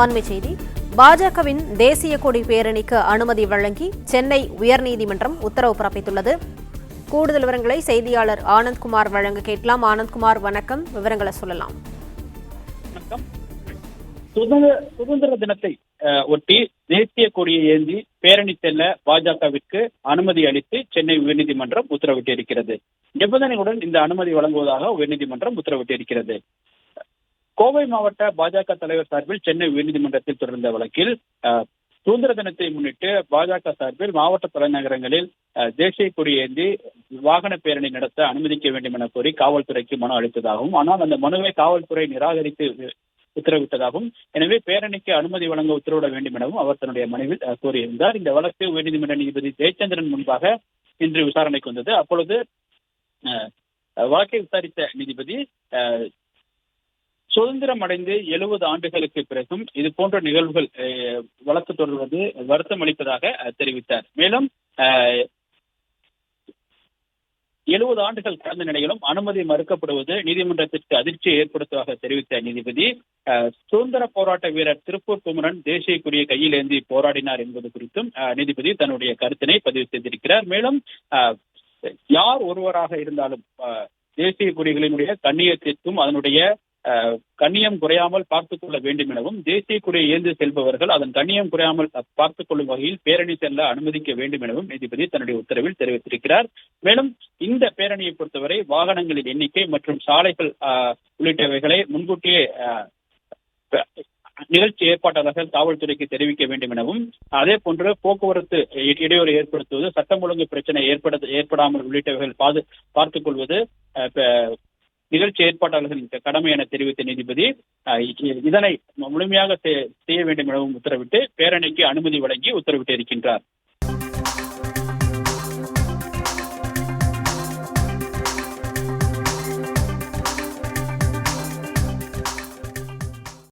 அண்மை செய்தி. பாஜகவின் தேசிய கொடி பேரணிக்கு அனுமதி வழங்கி சென்னை உயர்நீதிமன்றம் உத்தரவு பிறப்பித்துள்ளது. கூடுதல் விவரங்களை செய்தியாளர் ஆனந்த்குமார் வழங்க கேட்கலாம். ஆனந்த்குமார், வணக்கம். விவரங்களை சொல்லலாம். வணக்கம். சுதந்திர தினத்தை ஒட்டி தேசிய கொடியை ஏந்தி பேரணி செல்ல பாஜகவிற்கு அனுமதி அளித்து சென்னை உயர்நீதிமன்றம் உத்தரவிட்டிருக்கிறது. நிபந்தனைகளுடன் இந்த அனுமதி வழங்குவதாக உயர்நீதிமன்றம் உத்தரவிட்டிருக்கிறது. கோவை மாவட்ட பாஜக தலைவர் சார்பில் சென்னை உயர்நீதிமன்றத்தில் தொடர்ந்த வழக்கில் சுதந்திர தினத்தை முன்னிட்டு பாஜக சார்பில் மாவட்ட தலைநகரங்களில் தேசிய கொடி ஏந்தி வாகன பேரணி நடத்த அனுமதிக்க வேண்டும் என கோரி காவல்துறைக்கு மனு அளித்ததாகவும், ஆனால் அந்த மனுவை காவல்துறை நிராகரித்து உத்தரவிட்டதாகவும், எனவே பேரணிக்கு அனுமதி வழங்க உத்தரவிட வேண்டும் எனவும் அவர் தன்னுடைய மனுவில் கோரியிருந்தார். இந்த வழக்கு உயர்நீதிமன்ற நீதிபதி ஜெயச்சந்திரன் முன்பாக இன்று விசாரணைக்கு வந்தது. அப்பொழுது வழக்கை விசாரித்த நீதிபதி சுதந்திரம் அடைந்து 70 ஆண்டுகளுக்கு பிறகும் இது போன்ற நிகழ்வுகள் வழக்கு தொடர்வது வருத்தம் அளிப்பதாக தெரிவித்தார். மேலும் 70 ஆண்டுகள் கடந்த நிலையிலும் அனுமதி மறுக்கப்படுவது நீதிமன்றத்திற்கு அதிர்ச்சியை ஏற்படுத்துவதாக தெரிவித்த நீதிபதி, சுதந்திர போராட்ட வீரர் திருப்பூர் குமரன் தேசிய கொடியை கையில் ஏந்தி போராடினார் என்பது குறித்தும் நீதிபதி தன்னுடைய கருத்தினை பதிவு செய்திருக்கிறார். மேலும் யார் ஒருவராக இருந்தாலும் தேசிய கொடிகளினுடைய கண்ணியத்திற்கும் அதனுடைய கண்ணியம் குறையாமல் பார்த்துக் கொள்ள வேண்டும் எனவும், தேசிய கொடியை ஏந்து செல்பவர்கள் அதன் கண்ணியம் குறையாமல் பார்த்துக் கொள்ளும் வகையில் பேரணி செல்ல அனுமதிக்க வேண்டும் எனவும் நீதிபதி தன்னுடைய உத்தரவில் தெரிவித்திருக்கிறார். மேலும் இந்த பேரணியை பொறுத்தவரை வாகனங்களின் எண்ணிக்கை மற்றும் சாலைகள் உள்ளிட்டவைகளை முன்கூட்டியே நிகழ்ச்சி ஏற்பாட்டாளர்கள் காவல்துறைக்கு தெரிவிக்க வேண்டும் எனவும், அதே போன்று போக்குவரத்து இடையூறு ஏற்படுத்துவது, சட்டம் ஒழுங்கு பிரச்சனை ஏற்படாமல் உள்ளிட்டவைகள் பார்த்துக் கொள்வது நிகழ்ச்சி ஏற்பாட்டாளர்களின் கடமை என தெரிவித்த நீதிபதி இதனை முழுமையாக செய்ய வேண்டும் எனவும் உத்தரவிட்டு பேரணிக்கு அனுமதி வழங்கி உத்தரவிட்டு இருக்கின்றார்.